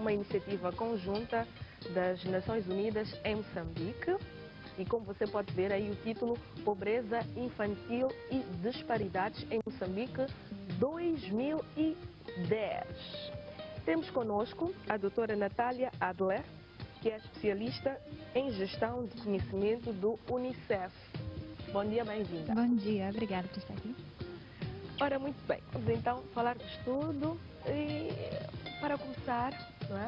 uma iniciativa conjunta das Nações Unidas em Moçambique. E como você pode ver aí o título, Pobreza Infantil e Disparidades em Moçambique 2010. Temos conosco a doutora Natália Adler, que é especialista em gestão de conhecimento do UNICEF. Bom dia, bem-vinda. Bom dia, obrigada por estar aqui. Ora, muito bem, vamos então falar do estudo e, para começar,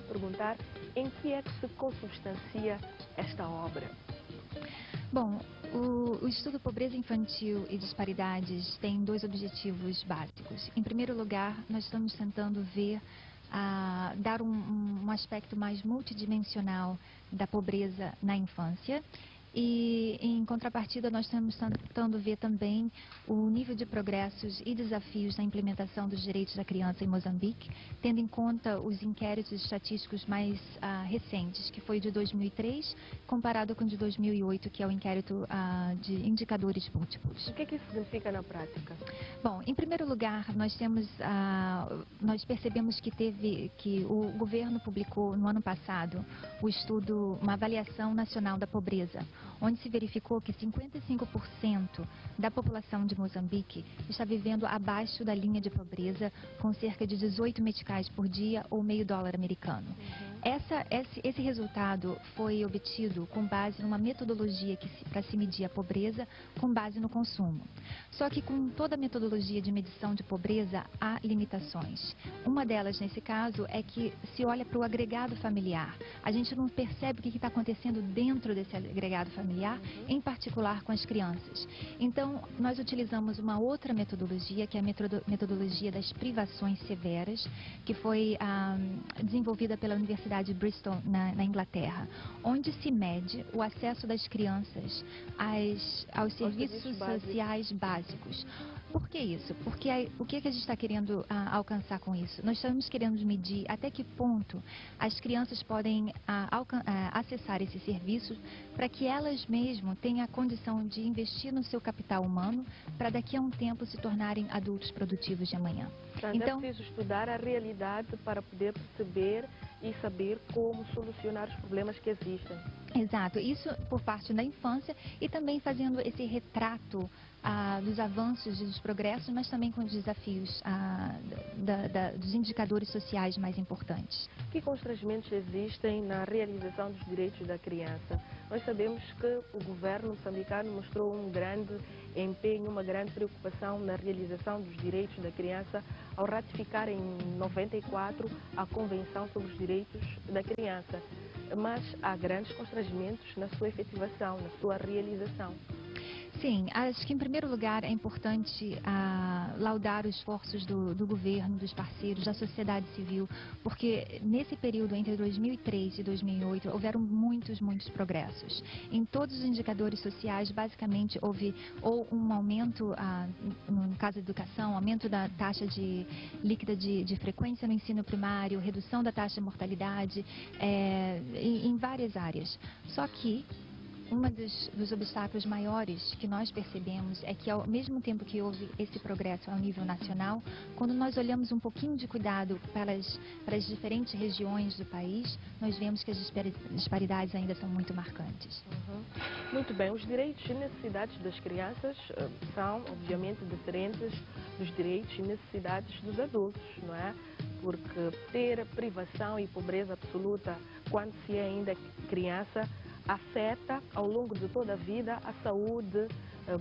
perguntar em que é que se consubstancia esta obra? Bom, o estudo Pobreza Infantil e Disparidades tem dois objetivos básicos. Em primeiro lugar, nós estamos tentando dar um aspecto mais multidimensional da pobreza na infância. E, em contrapartida, nós estamos tentando ver também o nível de progressos e desafios na implementação dos direitos da criança em Moçambique, tendo em conta os inquéritos estatísticos mais recentes, que foi de 2003, comparado com o de 2008, que é o inquérito de indicadores múltiplos. O que isso significa na prática? Bom, em primeiro lugar, nós percebemos que o governo publicou no ano passado o estudo, uma avaliação nacional da pobreza, onde se verificou que 55% da população de Moçambique está vivendo abaixo da linha de pobreza, com cerca de 18 meticais por dia ou $0,5 americano. Esse resultado foi obtido com base numa metodologia para se medir a pobreza com base no consumo. Só que com toda a metodologia de medição de pobreza há limitações. Uma delas, nesse caso, é que se olha para o agregado familiar. A gente não percebe o que está acontecendo dentro desse agregado familiar, em particular com as crianças. Então, nós utilizamos uma outra metodologia, que é a metodologia das privações severas, que foi desenvolvida pela Universidade de Bristol, na Inglaterra, onde se mede o acesso das crianças aos serviços sociais básicos. Por que isso? Porque o que a gente está querendo alcançar com isso? Nós estamos querendo medir até que ponto as crianças podem acessar esses serviços para que elas mesmas tenham a condição de investir no seu capital humano para daqui a um tempo se tornarem adultos produtivos de amanhã. Então, é preciso estudar a realidade para poder perceber e saber como solucionar os problemas que existem. Exato, isso por parte da infância e também fazendo esse retrato dos avanços e dos progressos, mas também com os desafios dos indicadores sociais mais importantes. Que constrangimentos existem na realização dos direitos da criança? Nós sabemos que o governo moçambicano mostrou um grande empenho, uma grande preocupação na realização dos direitos da criança ao ratificar em 94 a Convenção sobre os Direitos da Criança. Mas há grandes constrangimentos na sua efetivação, na sua realização. Sim, acho que em primeiro lugar é importante laudar os esforços do governo, dos parceiros, da sociedade civil, porque nesse período entre 2003 e 2008 houveram muitos progressos. Em todos os indicadores sociais, basicamente houve ou um aumento, no caso da educação, aumento da taxa líquida de frequência no ensino primário, redução da taxa de mortalidade, em várias áreas. Só que um dos obstáculos maiores que nós percebemos é que, ao mesmo tempo que houve esse progresso ao nível nacional, quando nós olhamos um pouquinho de cuidado para as diferentes regiões do país, nós vemos que as disparidades ainda são muito marcantes. Muito bem, os direitos e necessidades das crianças são, obviamente, diferentes dos direitos e necessidades dos adultos, não é? Porque ter privação e pobreza absoluta quando se é ainda criança afeta ao longo de toda a vida a saúde,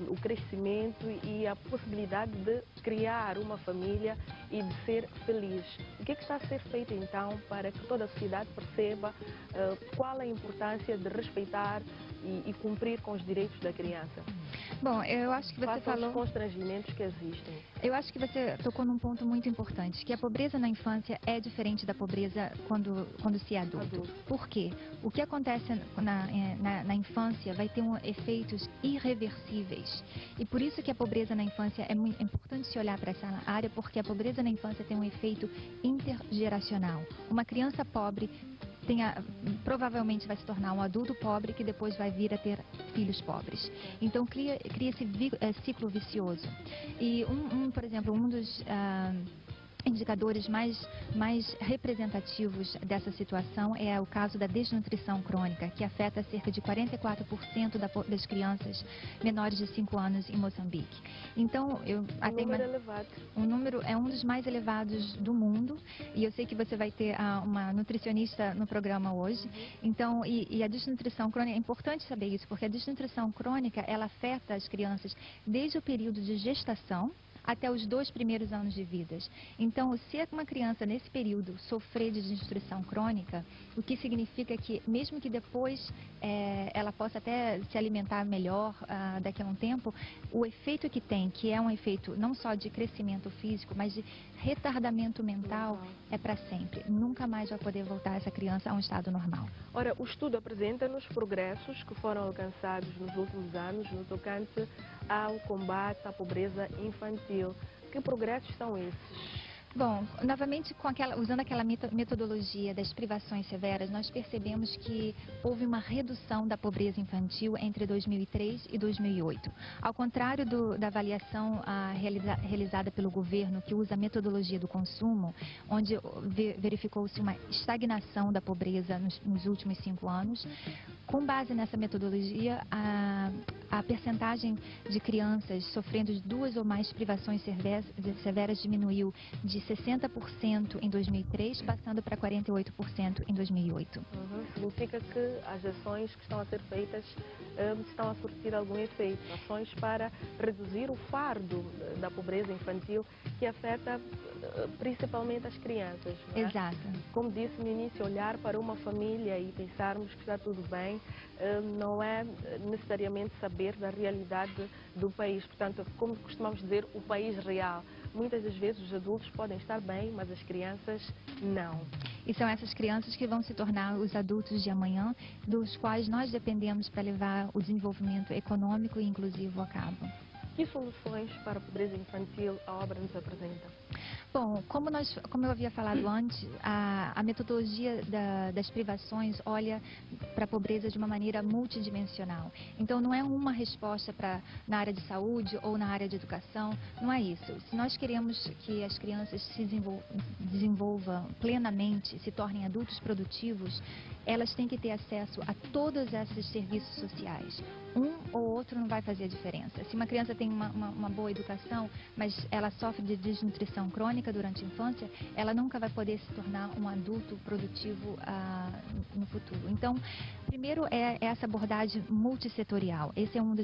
o crescimento e a possibilidade de criar uma família e de ser feliz. O que está a ser feito então para que toda a sociedade perceba qual a importância de respeitar e cumprir com os direitos da criança? Bom, eu acho que você falou... os constrangimentos que existem. Eu acho que você tocou num ponto muito importante, que a pobreza na infância é diferente da pobreza quando se é adulto. Por quê? O que acontece na infância vai ter efeitos irreversíveis. E por isso que a pobreza na infância é muito importante se olhar para essa área, porque a pobreza na infância tem um efeito intergeracional. Uma criança pobre provavelmente vai se tornar um adulto pobre que depois vai vir a ter filhos pobres. Então cria esse ciclo vicioso. E por exemplo, um dos indicadores mais representativos dessa situação é o caso da desnutrição crônica, que afeta cerca de 44% das crianças menores de 5 anos em Moçambique. Então, Um número elevado. É um dos mais elevados do mundo, e eu sei que você vai ter uma nutricionista no programa hoje. Então, e a desnutrição crônica, é importante saber isso, porque a desnutrição crônica, ela afeta as crianças desde o período de gestação até os 2 primeiros anos de vida. Então, se uma criança nesse período sofrer de desnutrição crônica, o que significa que, mesmo que depois ela possa até se alimentar melhor daqui a um tempo, o efeito que tem, que é um efeito não só de crescimento físico, mas de retardamento mental, é para sempre. Nunca mais vai poder voltar essa criança a um estado normal. Ora, o estudo apresenta-nos progressos que foram alcançados nos últimos anos no tocante ao combate à pobreza infantil. Que progressos são esses? Bom, novamente, usando aquela metodologia das privações severas, nós percebemos que houve uma redução da pobreza infantil entre 2003 e 2008. Ao contrário da avaliação realizada pelo governo, que usa a metodologia do consumo, onde verificou-se uma estagnação da pobreza nos últimos 5 anos, com base nessa metodologia, a percentagem de crianças sofrendo de 2 ou mais privações severas diminuiu de 60% em 2003, passando para 48% em 2008. Significa que as ações que estão a ser feitas estão a surtir algum efeito. Ações para reduzir o fardo da pobreza infantil que afeta principalmente as crianças. Não é? Exato. Como disse no início, olhar para uma família e pensarmos que está tudo bem não é necessariamente saber da realidade do país. Portanto, como costumamos dizer, o país real. Muitas das vezes os adultos podem estar bem, mas as crianças não. E são essas crianças que vão se tornar os adultos de amanhã, dos quais nós dependemos para levar o desenvolvimento econômico e inclusivo a cabo. Que soluções para a pobreza infantil a obra nos apresenta? Bom, como eu havia falado antes, a metodologia das privações olha para a pobreza de uma maneira multidimensional. Então, não é uma resposta na área de saúde ou na área de educação, não é isso. Se nós queremos que as crianças se desenvolvam plenamente, se tornem adultos produtivos, elas têm que ter acesso a todos esses serviços sociais. Um ou outro não vai fazer a diferença. Se uma criança tem uma boa educação, mas ela sofre de desnutrição crônica durante a infância, ela nunca vai poder se tornar um adulto produtivo no futuro. Então, primeiro é essa abordagem multissetorial. Essa é uma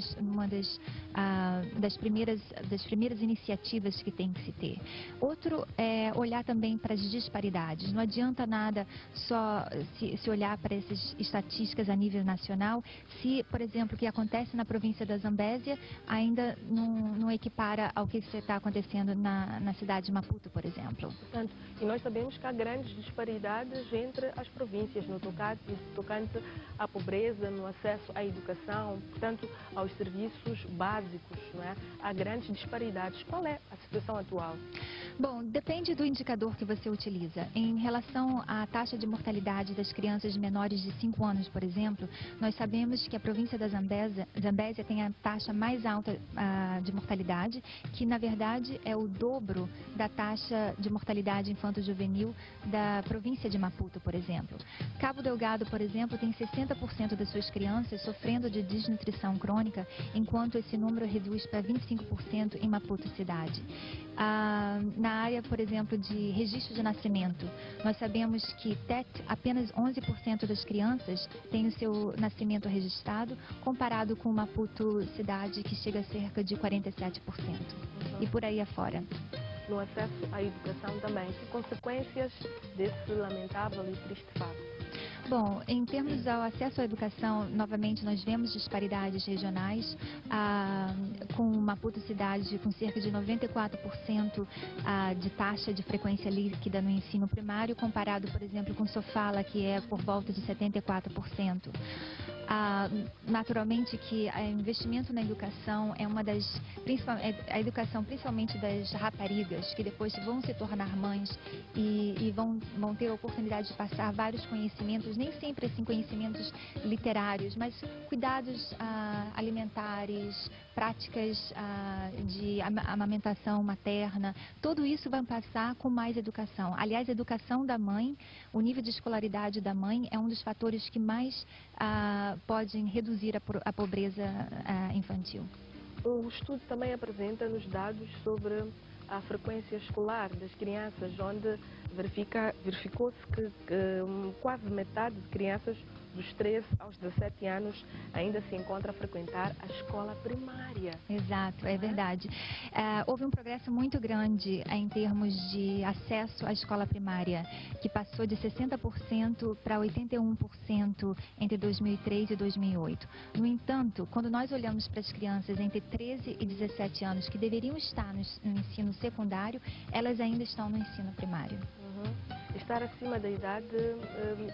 das primeiras iniciativas que tem que se ter. Outro é olhar também para as disparidades. Não adianta nada só se olhar para essas estatísticas a nível nacional, se, por exemplo, o que acontece na província da Zambésia ainda não equipara ao que está acontecendo na cidade de Maputo, por exemplo. Portanto, e nós sabemos que há grandes disparidades entre as províncias no tocante à pobreza, no acesso à educação, portanto, aos serviços básicos, não é? Há grandes disparidades. Qual é a situação atual? Bom, depende do indicador que você utiliza. Em relação à taxa de mortalidade das crianças menores de 5 anos, por exemplo, nós sabemos que a província da Zambésia tem a taxa mais alta de mortalidade, que na verdade é o dobro da taxa de mortalidade infanto-juvenil da província de Maputo, por exemplo. Cabo Delgado, por exemplo, tem 60% das suas crianças sofrendo de desnutrição crônica, enquanto esse número reduz para 25% em Maputo cidade. Na área, por exemplo, de registro de nascimento, nós sabemos que apenas 11% das crianças têm o seu nascimento registrado, comparado com Maputo cidade, que chega a cerca de 47%. E por aí afora. No acesso à educação também. Que consequências desse lamentável e triste fato? Bom, em termos ao acesso à educação, novamente nós vemos disparidades regionais, com Maputo cidade com cerca de 94% de taxa de frequência líquida no ensino primário, comparado, por exemplo, com Sofala, que é por volta de 74%. Naturalmente que o investimento na educação é a educação principalmente das raparigas, que depois vão se tornar mães e vão ter a oportunidade de passar vários conhecimentos nem sempre assim conhecimentos literários, mas cuidados alimentares, práticas de amamentação materna, tudo isso vai passar com mais educação. Aliás, a educação da mãe, o nível de escolaridade da mãe é um dos fatores que mais podem reduzir a pobreza infantil. O estudo também apresenta-nos dados sobre a frequência escolar das crianças, onde verificou-se que quase metade de crianças dos 13 aos 17 anos ainda se encontra a frequentar a escola primária. Exato, é verdade. Houve um progresso muito grande em termos de acesso à escola primária, que passou de 60% para 81% entre 2003 e 2008. No entanto, quando nós olhamos para as crianças entre 13 e 17 anos que deveriam estar no ensino secundário, elas ainda estão no ensino primário. Estar acima da idade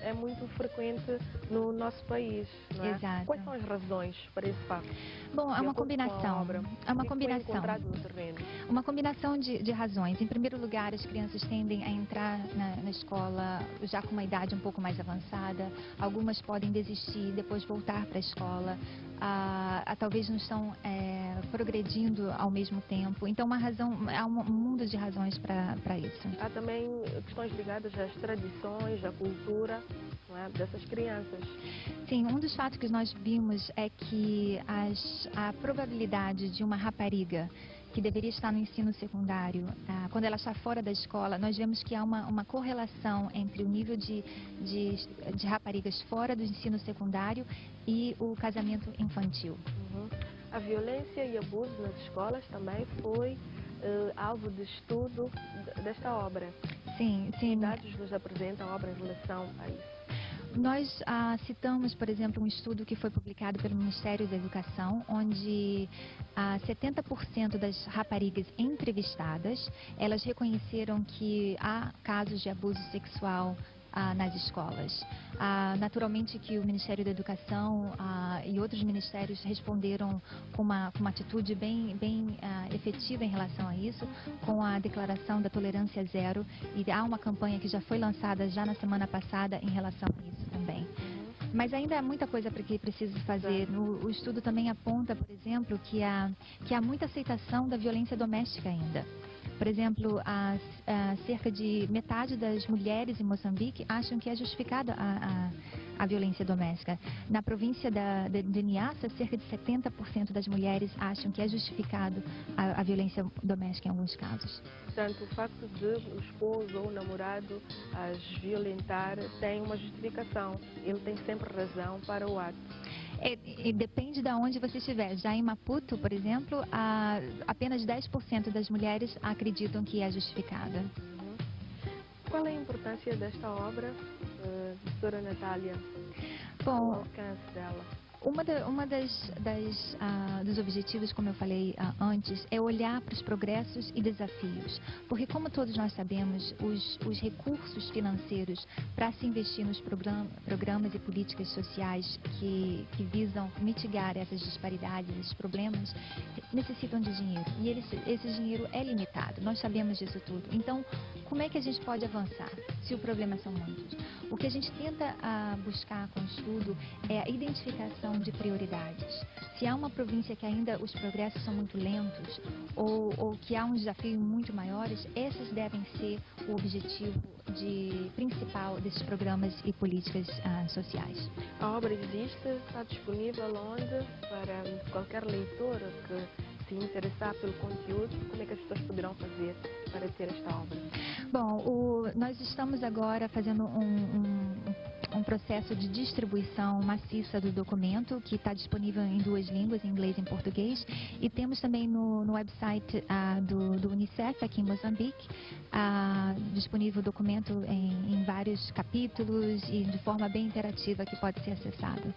é muito frequente no nosso país, não é? Exato. Quais são as razões para esse facto? Bom, é uma combinação. É uma combinação. No terreno? Uma combinação de razões. Em primeiro lugar, as crianças tendem a entrar na escola já com uma idade um pouco mais avançada. Algumas podem desistir e depois voltar para a escola. Talvez não estão progredindo ao mesmo tempo. Então, há um mundo de razões para isso. Há também questões ligadas às tradições, à cultura, não é, dessas crianças. Sim, um dos fatos que nós vimos é que a probabilidade de uma rapariga que deveria estar no ensino secundário, quando ela está fora da escola, nós vemos que há uma correlação entre o nível de raparigas fora do ensino secundário e o casamento infantil. A violência e abuso nas escolas também foi alvo de estudo desta obra. Sim, sim. Que dados nos apresenta a obra em relação a isso? Nós citamos, por exemplo, um estudo que foi publicado pelo Ministério da Educação, onde 70% das raparigas entrevistadas, elas reconheceram que há casos de abuso sexual nas escolas. Naturalmente que o Ministério da Educação e outros ministérios responderam com uma atitude bem efetiva em relação a isso, com a declaração da tolerância zero, e há uma campanha que já foi lançada já na semana passada em relação a isso também. Mas ainda há muita coisa que precisa fazer. O estudo também aponta, por exemplo, que há muita aceitação da violência doméstica ainda. Por exemplo, cerca de metade das mulheres em Moçambique acham que é justificada a violência doméstica. Na província de Niassa, cerca de 70% das mulheres acham que é justificado a violência doméstica em alguns casos. Portanto, o facto de o esposo ou o namorado as violentar tem uma justificação. Ele tem sempre razão para o ato. E depende de onde você estiver. Já em Maputo, por exemplo, apenas 10% das mulheres acreditam que é justificada. Qual é a importância desta obra, professora Natália? Bom, o alcance dela? Dos objetivos, como eu falei antes, é olhar para os progressos e desafios. Porque, como todos nós sabemos, os recursos financeiros para se investir nos programas e políticas sociais que visam mitigar essas disparidades, esses problemas, necessitam de dinheiro. E esse dinheiro é limitado. Nós sabemos disso tudo. Então, como é que a gente pode avançar se o problema são muitos? O que a gente tenta buscar com o estudo é a identificação de prioridades. Se há uma província que ainda os progressos são muito lentos ou que há um desafio muito maiores, esses devem ser o objetivo principal desses programas e políticas sociais. A obra existe, está disponível onde? Para qualquer leitor que se interessar pelo conteúdo, como é que as pessoas poderão fazer para ter esta obra? Bom, nós estamos agora fazendo um processo de distribuição maciça do documento, que está disponível em 2 línguas, em inglês e em português, e temos também no website do Unicef, aqui em Moçambique, disponível o documento em vários capítulos e de forma bem interativa que pode ser acessado.